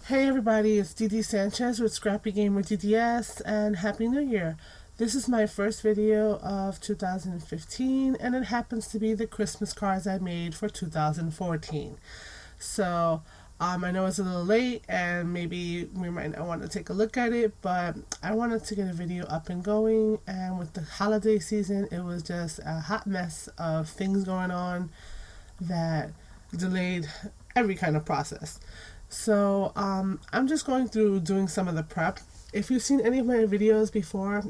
Hey everybody, it's Dee Sanchez with Scrappy Gamer DDS, and Happy New Year. This is my first video of 2015, and it happens to be the Christmas cards I made for 2014. So, I know it's a little late and maybe we might not want to take a look at it, but I wanted to get a video up and going, and with the holiday season, it was just a hot mess of things going on that delayed every kind of process. So I'm just going through doing some of the prep. If you've seen any of my videos before,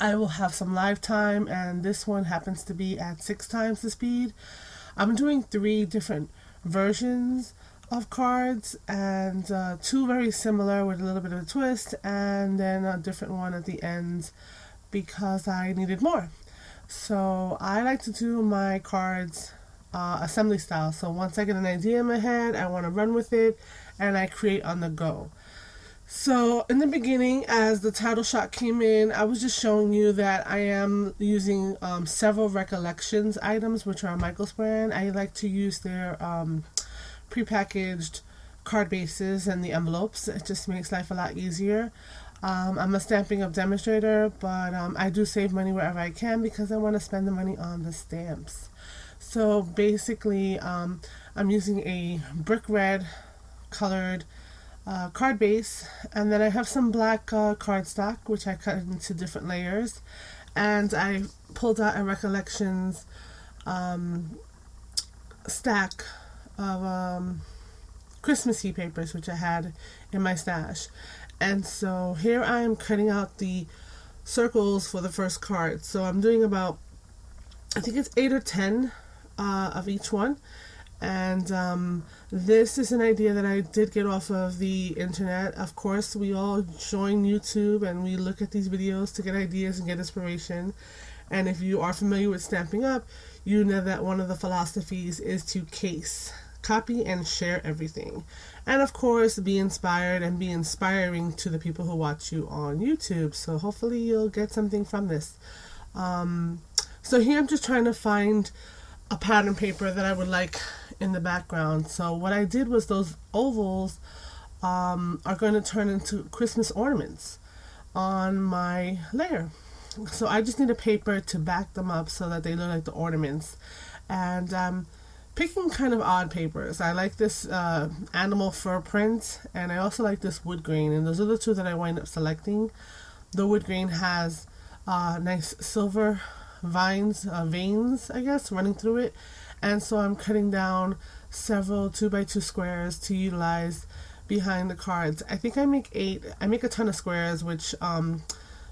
I will have some live time, and this one happens to be at 6 times the speed. I'm doing 3 different versions of cards, and 2 very similar with a little bit of a twist, and then a different one at the end because I needed more. So I like to do my cards assembly style. So once I get an idea in my head, I want to run with it, and I create on the go. So in the beginning, as the title shot came in, I was just showing you that I am using several Recollections items, which are Michaels brand. I like to use their prepackaged card bases and the envelopes. It just makes life a lot easier. I'm a Stampin' Up! Demonstrator, but I do save money wherever I can because I want to spend the money on the stamps. So basically, I'm using a brick red colored card base, and then I have some black cardstock, which I cut into different layers, and I pulled out a Recollections stack of Christmassy papers, which I had in my stash. And so here I am cutting out the circles for the first card. So I'm doing about, I think it's 8 or 10 of each one, and this is an idea that I did get off of the internet. Of course, we all join YouTube and we look at these videos to get ideas and get inspiration, and if you are familiar with Stampin' Up!, you know that one of the philosophies is to case, copy, and share everything, and of course be inspired and be inspiring to the people who watch you on YouTube. So hopefully you'll get something from this. So here I'm just trying to find a pattern paper that I would like in the background. So what I did was those ovals are going to turn into Christmas ornaments on my layer. So I just need a paper to back them up so that they look like the ornaments. And picking kind of odd papers. I like this animal fur print, and I also like this wood grain, and those are the 2 that I wind up selecting. The wood grain has nice silver veins, I guess, running through it, and so I'm cutting down several 2x2 squares to utilize behind the cards. I think I make 8. I make a ton of squares, which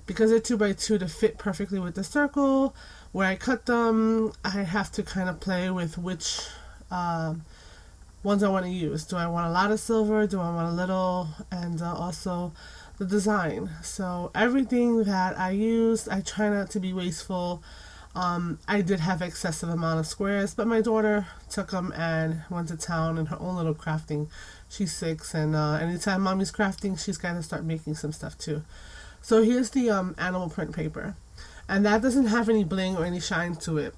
because they're 2x2 to fit perfectly with the circle. Where I cut them, I have to kind of play with which ones I want to use. Do I want a lot of silver? Do I want a little? And also the design. So everything that I use, I try not to be wasteful. I did have excessive amount of squares, but my daughter took them and went to town in her own little crafting. She's 6, and anytime mommy's crafting, she's got to start making some stuff too. So here's the animal print paper, and that doesn't have any bling or any shine to it,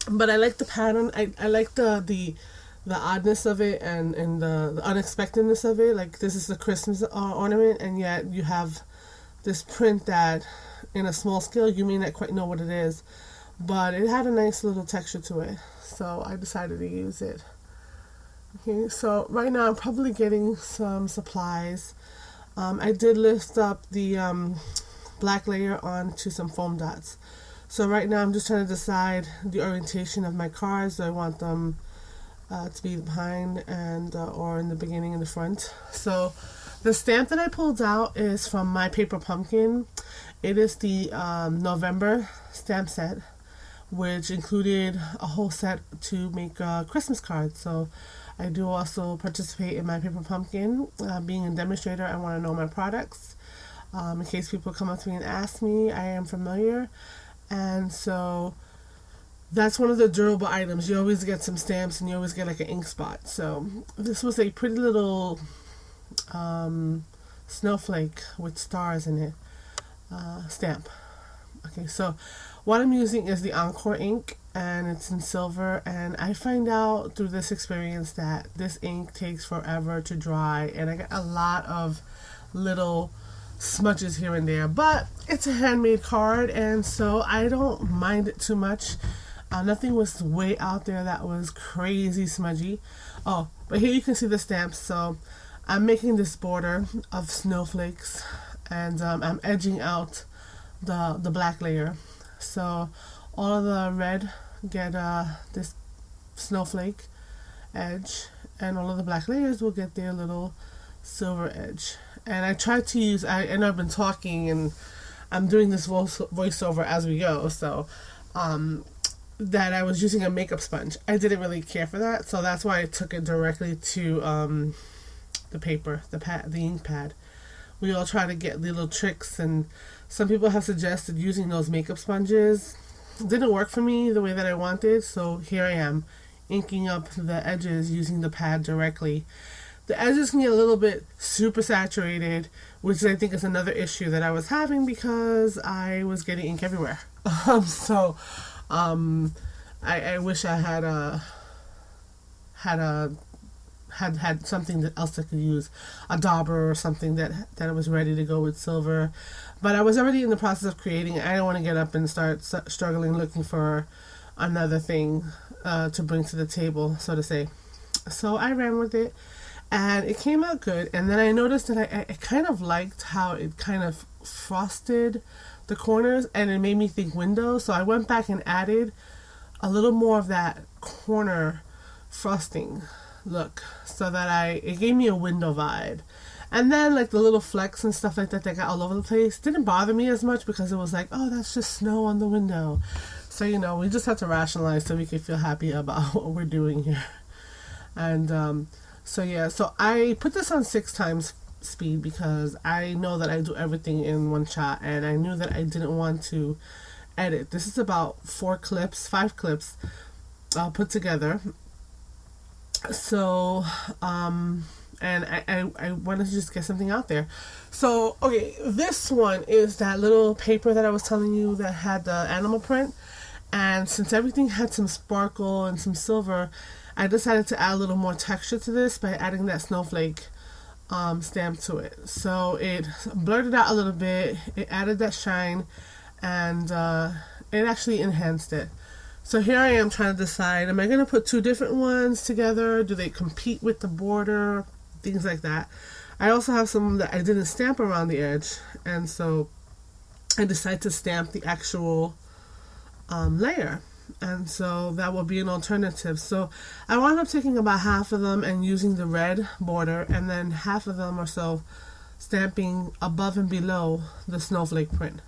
but I like the pattern. I like the oddness of it, and the unexpectedness of it. Like, this is the Christmas ornament, and yet you have this print that in a small scale you may not quite know what it is, but it had a nice little texture to it, so I decided to use it. Okay, so right now I'm probably getting some supplies. I did lift up the black layer onto some foam dots. So right now I'm just trying to decide the orientation of my cards. Do I want them to be behind and or in the beginning and the front? So the stamp that I pulled out is from My Paper Pumpkin. It is the November stamp set, which included a whole set to make Christmas cards. So I do also participate in My Paper Pumpkin. Being a demonstrator, I want to know my products. In case people come up to me and ask me, I am familiar. And so that's one of the durable items. You always get some stamps, and you always get like an ink spot. So this was a pretty little snowflake with stars in it stamp. Okay, so what I'm using is the Encore ink, and it's in silver. And I find out through this experience that this ink takes forever to dry, and I get a lot of little smudges here and there, but it's a handmade card, and so I don't mind it too much. Nothing was way out there that was crazy smudgy. Oh, but here you can see the stamps. So I'm making this border of snowflakes, and I'm edging out the black layer. So all of the red get this snowflake edge, and all of the black layers will get their little silver edge. And I tried to use, I know I've been talking and I'm doing this voiceover as we go, so that I was using a makeup sponge. I didn't really care for that, so that's why I took it directly to the paper, the ink pad. We all try to get little tricks, and some people have suggested using those makeup sponges. It didn't work for me the way that I wanted, so here I am inking up the edges using the pad directly. The edges can get a little bit super saturated, which I think is another issue that I was having because I was getting ink everywhere. I wish I had something else I could use, a dauber or something that was ready to go with silver. But I was already in the process of creating it. I don't want to get up and start struggling looking for another thing to bring to the table, so to say. So I ran with it, and it came out good. And then I noticed that I kind of liked how it kind of frosted the corners, and it made me think windows. So I went back and added a little more of that corner frosting look, so that it gave me a window vibe. And then like the little flecks and stuff like that got all over the place didn't bother me as much, because it was like, oh, that's just snow on the window. So we just have to rationalize so we can feel happy about what we're doing here. And so I put this on 6 times speed because I know that I do everything in one shot, and I knew that I didn't want to edit. This is about 5 clips put together. So and I wanted to just get something out there. So okay, this one is that little paper that I was telling you that had the animal print, and since everything had some sparkle and some silver, I decided to add a little more texture to this by adding that snowflake stamp to it. So it blurred it out a little bit, it added that shine, and it actually enhanced it. So here I am trying to decide, am I going to put 2 different ones together? Do they compete with the border? Things like that. I also have some that I didn't stamp around the edge, and so I decided to stamp the actual layer. And so that will be an alternative. So I wound up taking about half of them and using the red border, and then half of them or so stamping above and below the snowflake print.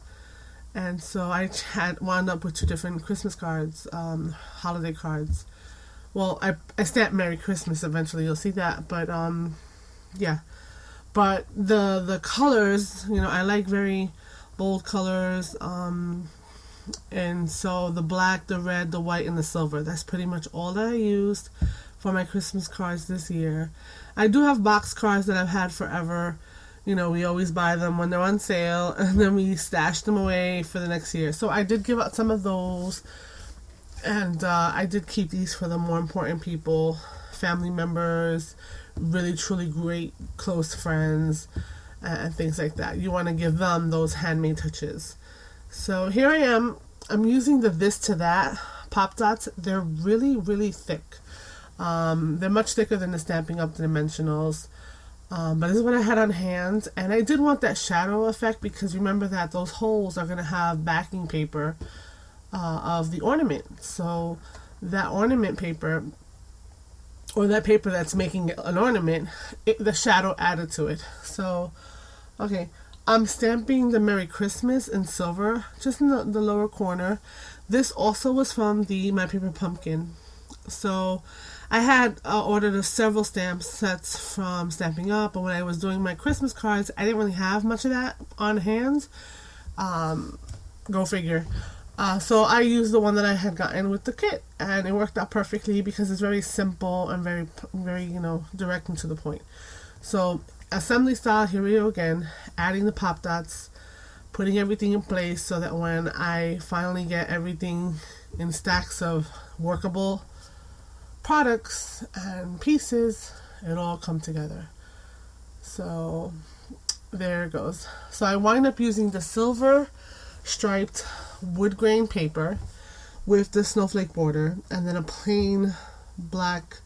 And so I had wound up with 2 different Christmas cards, holiday cards. Well, I stamped Merry Christmas eventually, you'll see that, but yeah. But the colors, I like very bold colors, and so the black, the red, the white, and the silver, that's pretty much all that I used for my Christmas cards this year. I do have box cards that I've had forever. We always buy them when they're on sale, and then we stash them away for the next year. So I did give out some of those, and I did keep these for the more important people, family members, really truly great close friends, and things like that. You want to give them those handmade touches. So here I am. I'm using the This to That Pop Dots. They're really, really thick. They're much thicker than the Stampin' Up! Dimensionals. But this is what I had on hand, and I did want that shadow effect, because remember that those holes are going to have backing paper of the ornament. So that ornament paper, or that paper that's making an ornament, the shadow added to it. So, okay, I'm stamping the Merry Christmas in silver, just in the lower corner. This also was from the My Paper Pumpkin. So I had ordered several stamp sets from Stampin' Up!, but when I was doing my Christmas cards, I didn't really have much of that on hand. Go figure. So I used the one that I had gotten with the kit, and it worked out perfectly because it's very simple and very, very, direct and to the point. So assembly style, here we go again, adding the pop dots, putting everything in place so that when I finally get everything in stacks of workable products and pieces, it'll all come together. So there it goes. So I wind up using the silver striped wood grain paper with the snowflake border, and then a plain black,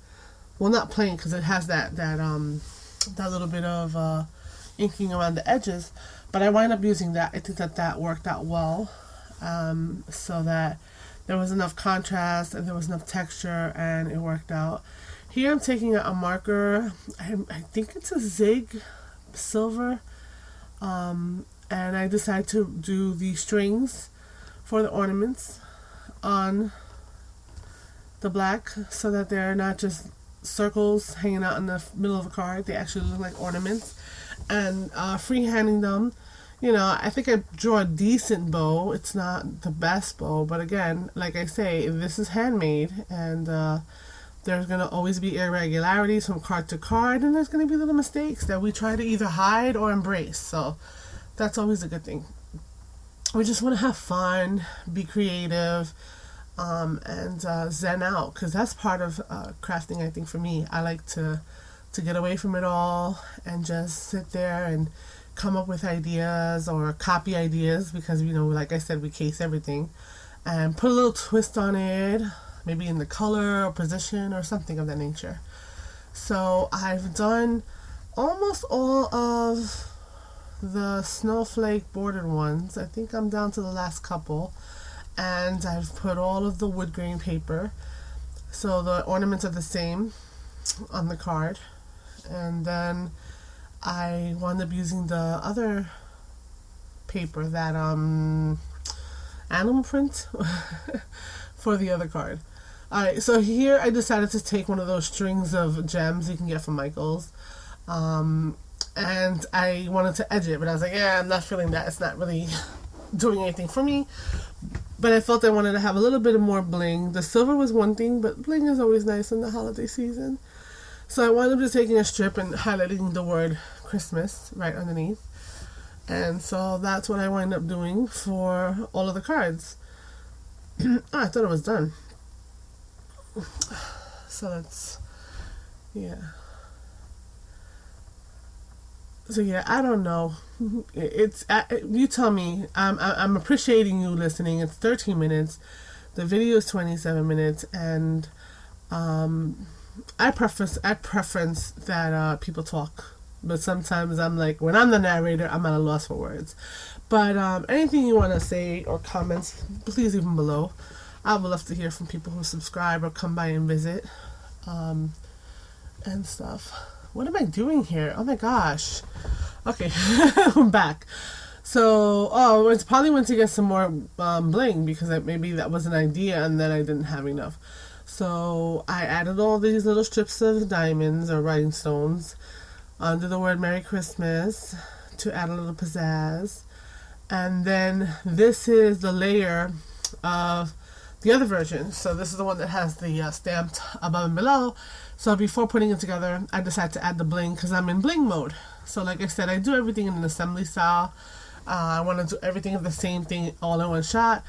well, not plain because it has that little bit of inking around the edges, but I wind up using that. I think that worked out well, so that there was enough contrast and there was enough texture, and it worked out. Here I'm taking a marker, I think it's a Zig silver, and I decided to do the strings for the ornaments on the black so that they're not just circles hanging out in the middle of a card. They actually look like ornaments. And freehanding them, you know, I think I drew a decent bow. It's not the best bow, but again, like I say, this is handmade, and there's going to always be irregularities from card to card, and there's going to be little mistakes that we try to either hide or embrace. So that's always a good thing. We just want to have fun, be creative, and zen out, because that's part of crafting. I think for me, I like to get away from it all and just sit there and come up with ideas or copy ideas, because, you know, like I said, we case everything, and put a little twist on it, maybe in the color or position or something of that nature. So I've done almost all of the snowflake bordered ones. I think I'm down to the last couple, and I've put all of the wood grain paper, so the ornaments are the same on the card. And then I wound up using the other paper, that animal print for the other card. Alright, so here I decided to take one of those strings of gems you can get from Michaels, and I wanted to edge it, but I was like, yeah, I'm not feeling that. It's not really doing anything for me. But I felt I wanted to have a little bit of more bling. The silver was one thing, but bling is always nice in the holiday season. So I wound up just taking a strip and highlighting the word Christmas right underneath. And so that's what I wind up doing for all of the cards. Oh, I thought it was done. So that's, yeah. So yeah, I don't know. It's you tell me. I'm appreciating you listening. It's 13 minutes. The video is 27 minutes, and I preference that people talk. But sometimes I'm like, when I'm the narrator, I'm at a loss for words. But anything you want to say or comments, please leave them below. I would love to hear from people who subscribe or come by and visit, and stuff. What am I doing here? Oh my gosh. Okay, I'm back. So, it's probably went to get some more bling, because maybe that was an idea and then I didn't have enough. So I added all these little strips of diamonds or rhinestones under the word Merry Christmas to add a little pizzazz. And then this is the layer of the other version. So this is the one that has the stamped above and below. So before putting it together, I decided to add the bling because I'm in bling mode. So like I said, I do everything in an assembly style. I want to do everything of the same thing all in one shot.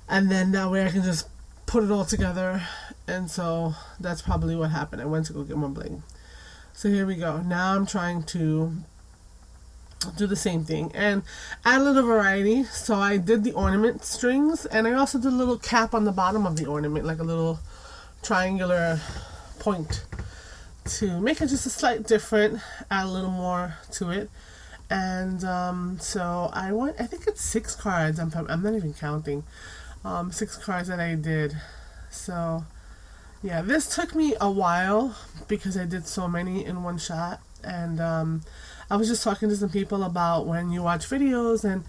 And then that way I can just put it all together. And so that's probably what happened. I went to go get more bling. So here we go. Now I'm trying to do the same thing and add a little variety. So I did the ornament strings, and I also did a little cap on the bottom of the ornament, like a little triangular point, to make it just a slight different, add a little more to it. And so I think it's 6 cards. I'm not even counting. 6 cards that I did. So yeah, this took me a while because I did so many in one shot. And I was just talking to some people about when you watch videos and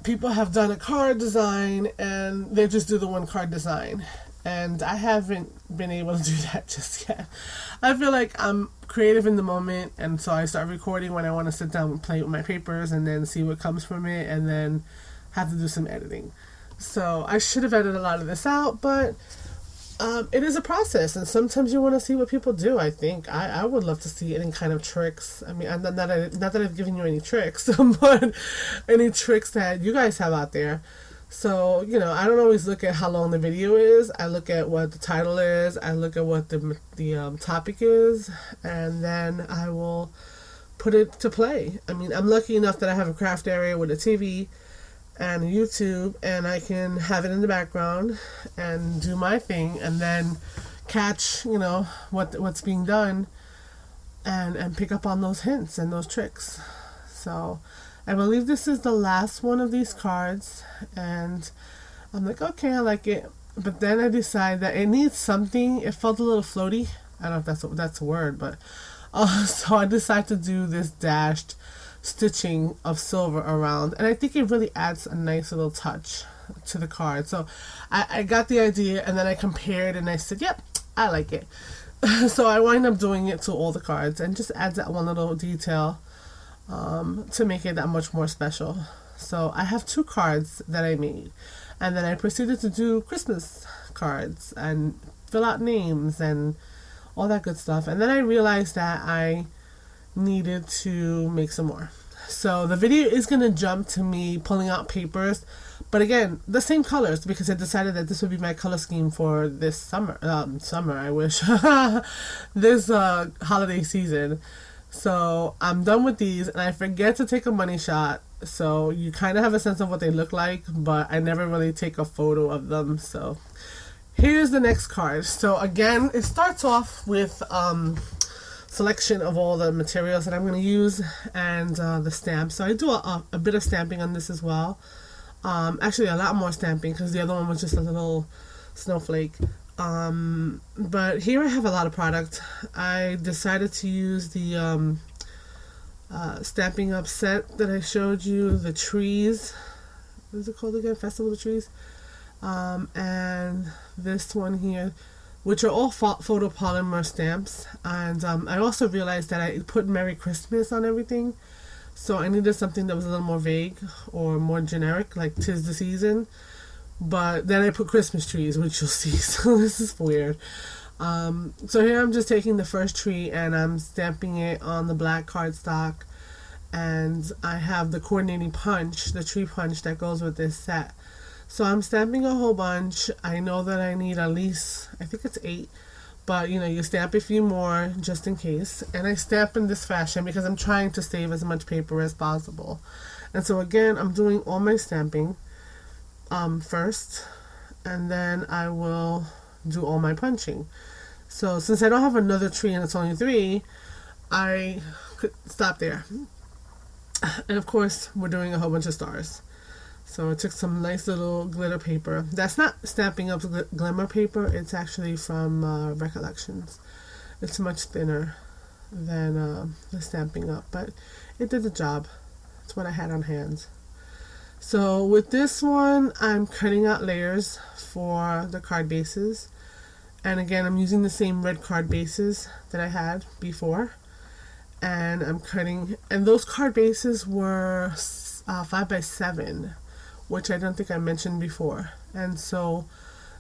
people have done a card design and they just do the one card design. And I haven't been able to do that just yet. I feel like I'm creative in the moment, and so I start recording when I want to sit down and play with my papers and then see what comes from it, and then have to do some editing. So I should have edited a lot of this out, but It is a process, and sometimes you want to see what people do. I think I would love to see any kind of tricks. I mean, not that I've given you any tricks, but any tricks that you guys have out there. So, I don't always look at how long the video is. I look at what the title is. I look at what the topic is, and then I will put it to play. I mean, I'm lucky enough that I have a craft area with a TV and YouTube, and I can have it in the background and do my thing, and then catch what's being done, and pick up on those hints and those tricks. So I believe this is the last one of these cards, and I'm like, okay, I like it, but then I decide that it needs something. It felt a little floaty. I don't know if that's a word, but so I decided to do this dashed stitching of silver around, and I think it really adds a nice little touch to the card. So I got the idea, and then I compared, and I said, yep, I like it. So I wind up doing it to all the cards, and just adds that one little detail to make it that much more special. So I have 2 cards that I made, and then I proceeded to do Christmas cards and fill out names and all that good stuff. And then I realized that I needed to make some more. So the video is going to jump to me pulling out papers, but again, the same colors, because I decided that this would be my color scheme for this summer, I wish, this holiday season. So I'm done with these, and I forget to take a money shot, so you kind of have a sense of what they look like, but I never really take a photo of them. So here's the next card. So again, it starts off with selection of all the materials that I'm going to use, and the stamps. So I do a bit of stamping on this as well. Actually, a lot more stamping, because the other one was just a little snowflake. But here I have a lot of product. I decided to use the Stampin' Up set that I showed you, the trees. What is it called again? Festival of the Trees. And this one here, which are all photopolymer stamps. And I also realized that I put Merry Christmas on everything, so I needed something that was a little more vague or more generic, like 'Tis the Season. But then I put Christmas trees, which you'll see, so this is weird. So here I'm just taking the first tree, and I'm stamping it on the black cardstock, and I have the coordinating punch, the tree punch that goes with this set. So I'm stamping a whole bunch. I know that I need at least, I think it's 8, but you stamp a few more just in case. And I stamp in this fashion because I'm trying to save as much paper as possible. And so again, I'm doing all my stamping first, and then I will do all my punching. So since I don't have another tree and it's only 3, I could stop there. And of course, we're doing a whole bunch of stars. So I took some nice little glitter paper. That's not Stampin' Up's glimmer paper. It's actually from Recollections. It's much thinner than the Stampin' Up, but it did the job. That's what I had on hand. So with this one, I'm cutting out layers for the card bases. And again, I'm using the same red card bases that I had before. And I'm cutting, and those card bases were 5x7, which I don't think I mentioned before. And so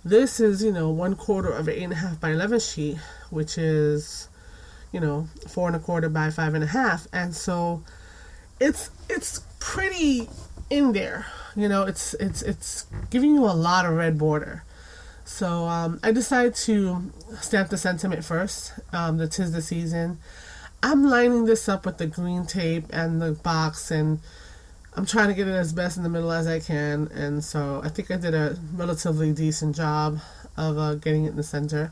this is, 1/4 of an 8.5 by 11 sheet, which is, 4 1/4 by 5.5. And so it's pretty in there, it's giving you a lot of red border. So I decided to stamp the sentiment first, the 'Tis the Season. I'm lining this up with the green tape and the box, and I'm trying to get it as best in the middle as I can, and so I think I did a relatively decent job of getting it in the center.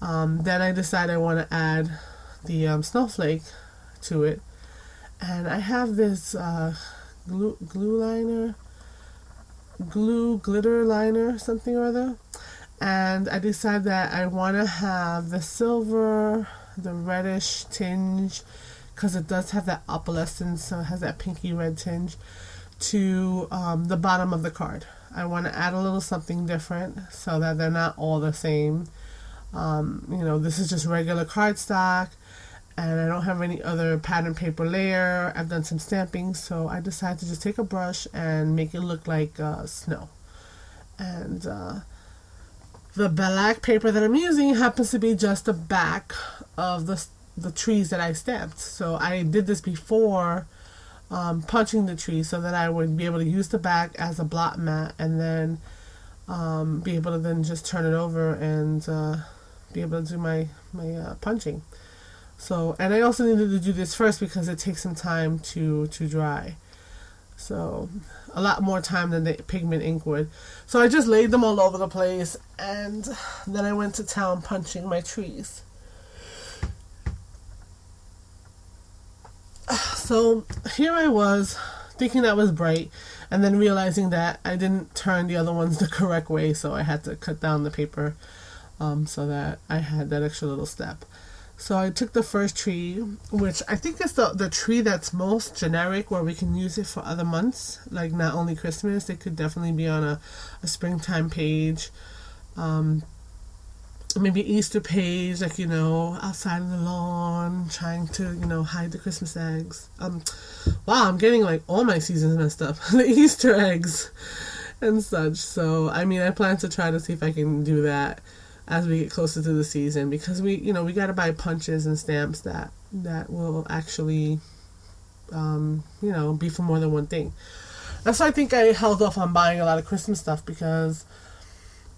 Then I decided I want to add the snowflake to it, and I have this glitter liner, something or other, and I decided that I want to have the silver, the reddish tinge, because it does have that opalescence, so it has that pinky red tinge, to the bottom of the card. I want to add a little something different so that they're not all the same. This is just regular cardstock, and I don't have any other pattern paper layer. I've done some stamping, so I decided to just take a brush and make it look like snow. And The black paper that I'm using happens to be just the back of the trees that I stamped. So I did this before punching the tree so that I would be able to use the back as a blot mat, and then be able to then just turn it over and be able to do my punching. So, and I also needed to do this first because it takes some time to dry. So, a lot more time than the pigment ink would. So I just laid them all over the place, and then I went to town punching my trees. So here I was thinking that was bright, and then realizing that I didn't turn the other ones the correct way, so I had to cut down the paper so that I had that extra little step. So I took the first tree, which I think is the tree that's most generic, where we can use it for other months, like not only Christmas. It could definitely be on a springtime page, maybe Easter page, like, outside on the lawn, trying to, hide the Christmas eggs. Wow, I'm getting like all my seasons messed up. The Easter eggs and such. So, I mean, I plan to try to see if I can do that as we get closer to the season, because we got to buy punches and stamps that will actually, be for more than one thing. That's why I think I held off on buying a lot of Christmas stuff, because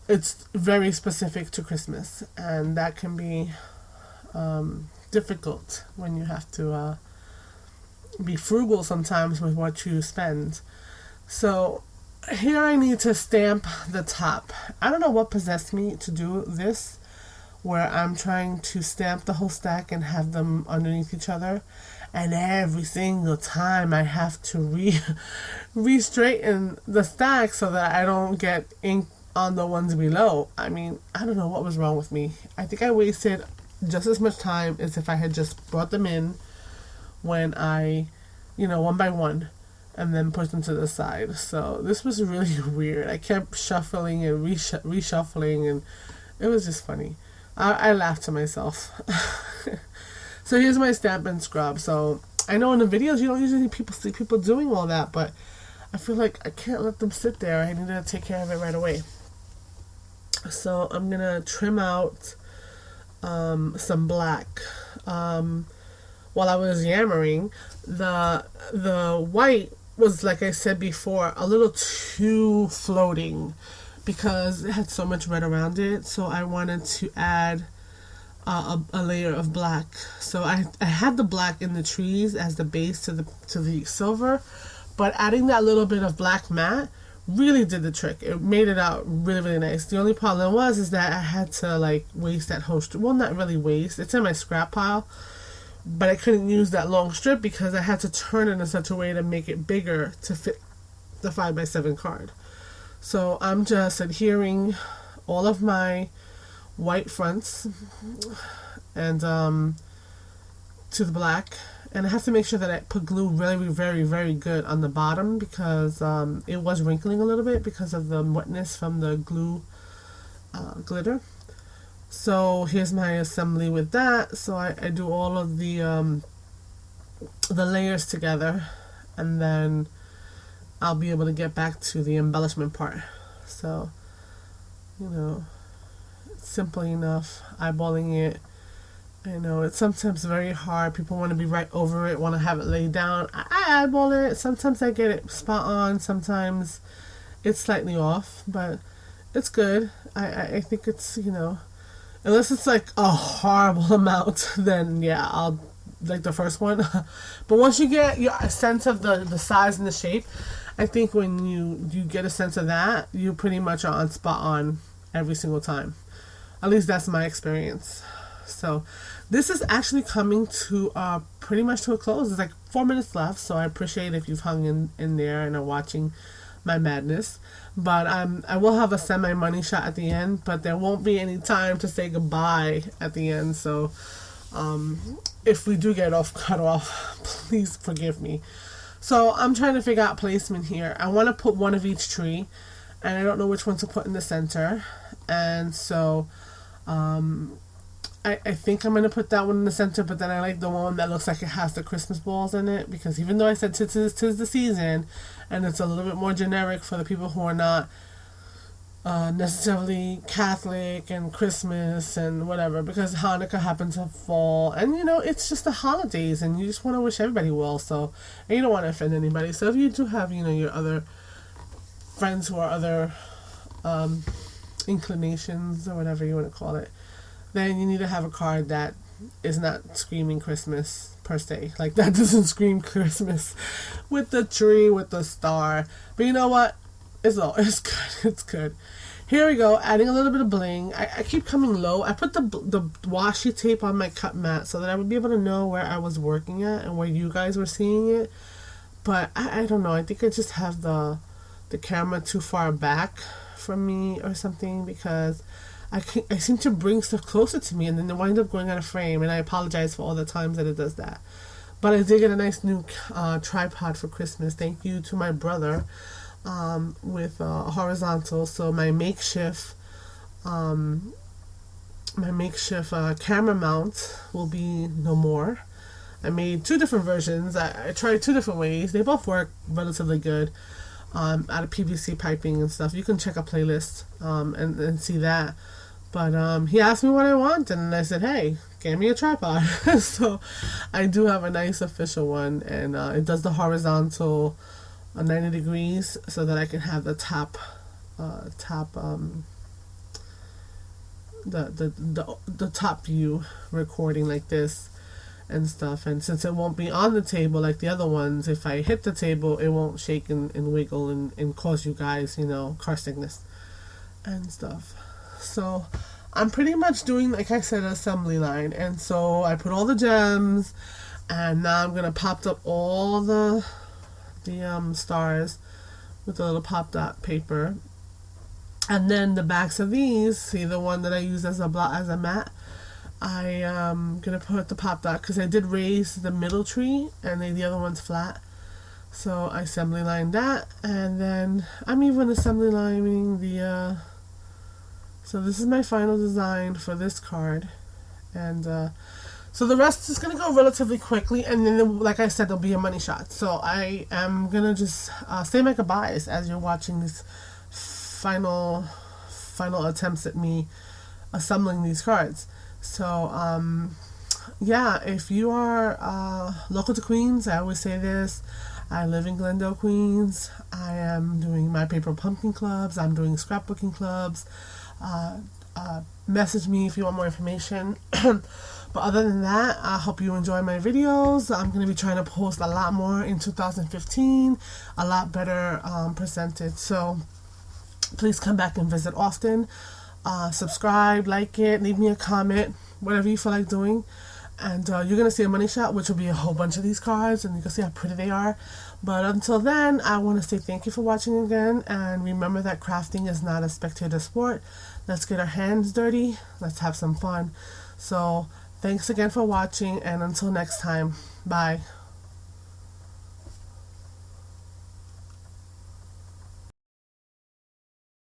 it's very specific to Christmas, and that can be difficult when you have to be frugal sometimes with what you spend. So here I need to stamp the top. I don't know what possessed me to do this, where I'm trying to stamp the whole stack and have them underneath each other, and every single time I have to re-straighten the stack so that I don't get ink on the ones below. I mean, I don't know what was wrong with me. I think I wasted just as much time as if I had just brought them in when I, one by one, and then put them to the side. So this was really weird. I kept shuffling and reshuffling, and it was just funny. I laughed to myself. So here's my stamp and scrub. So I know in the videos you don't usually see people doing all that, but I feel like I can't let them sit there. I need to take care of it right away. So I'm gonna trim out some black. While I was yammering, the white was, like I said before, a little too floating because it had so much red around it. So I wanted to add a layer of black. So I had the black in the trees as the base to the silver, but adding that little bit of black matte really did the trick. It made it out really, really nice. The only problem is that I had to waste that whole strip. Well, not really waste. It's in my scrap pile, but I couldn't use that long strip because I had to turn it in such a way to make it bigger to fit the 5x7 card. So I'm just adhering all of my white fronts and to the black. And I have to make sure that I put glue very, very, very good on the bottom, because it was wrinkling a little bit because of the wetness from the glue glitter. So here's my assembly with that. So I do all of the layers together, and then I'll be able to get back to the embellishment part. So, it's simple enough, eyeballing it. I know it's sometimes very hard. People want to be right over it, want to have it laid down. I eyeball it. Sometimes I get it spot on. Sometimes it's slightly off, but it's good. I think it's, unless it's like a horrible amount, then yeah, I'll like the first one. But once you get a sense of the size and the shape, I think when you get a sense of that, you pretty much are on spot on every single time. At least that's my experience. So this is actually coming to pretty much to a close. There's like 4 minutes left, so I appreciate if you've hung in there and are watching my madness. But I will have a semi-money shot at the end, but there won't be any time to say goodbye at the end. So if we do get cut off, please forgive me. So I'm trying to figure out placement here. I want to put one of each tree, and I don't know which one to put in the center. And so I think I'm going to put that one in the center, but then I like the one that looks like it has the Christmas balls in it, because even though I said tis the season, and it's a little bit more generic for the people who are not necessarily Catholic and Christmas and whatever, because Hanukkah happens to fall, and it's just the holidays, and you just want to wish everybody well. So, and you don't want to offend anybody. So if you do have your other friends who are other inclinations or whatever you want to call it, then you need to have a card that is not screaming Christmas per se. Like, that doesn't scream Christmas with the tree, with the star. But you know what? It's good. It's good. Here we go, adding a little bit of bling. I keep coming low. I put the washi tape on my cut mat so that I would be able to know where I was working at and where you guys were seeing it. But I don't know. I think I just have the camera too far back from me or something, because I seem to bring stuff closer to me and then they wind up going out of frame, and I apologize for all the times that it does that. But I did get a nice new tripod for Christmas. Thank you to my brother. With horizontal, so my makeshift camera mount will be no more. I made 2 different versions. I tried 2 different ways. They both work relatively good, out of PVC piping and stuff. You can check a playlist and see that. But he asked me what I want, and I said, hey, get me a tripod. So I do have a nice official one, and it does the horizontal 90 degrees, so that I can have the top the top view recording like this and stuff. And since it won't be on the table like the other ones, if I hit the table, it won't shake and wiggle and cause you guys car sickness and stuff. So I'm pretty much doing, like I said, an assembly line. And so I put all the gems, and now I'm gonna pop up all the stars with a little pop dot paper. And then the backs of these, see the one that I use as a mat, I am gonna put the pop dot, because I did raise the middle tree and the other one's flat. So I assembly line that, and then I'm even assembly lining the so this is my final design for this card. And so the rest is going to go relatively quickly, and then, like I said, there'll be a money shot. So I am going to just say my goodbyes as you're watching these final attempts at me assembling these cards. So, yeah, if you are local to Queens, I always say this, I live in Glendale, Queens. I am doing my paper pumpkin clubs. I'm doing scrapbooking clubs. Message me if you want more information. But other than that, I hope you enjoy my videos. I'm going to be trying to post a lot more in 2015, a lot better presented. So please come back and visit often. Subscribe, like it, leave me a comment, whatever you feel like doing. And you're going to see a money shot, which will be a whole bunch of these cards, and you can see how pretty they are. But until then, I want to say thank you for watching again, and remember that crafting is not a spectator sport. Let's get our hands dirty. Let's have some fun. So thanks again for watching, and until next time, bye.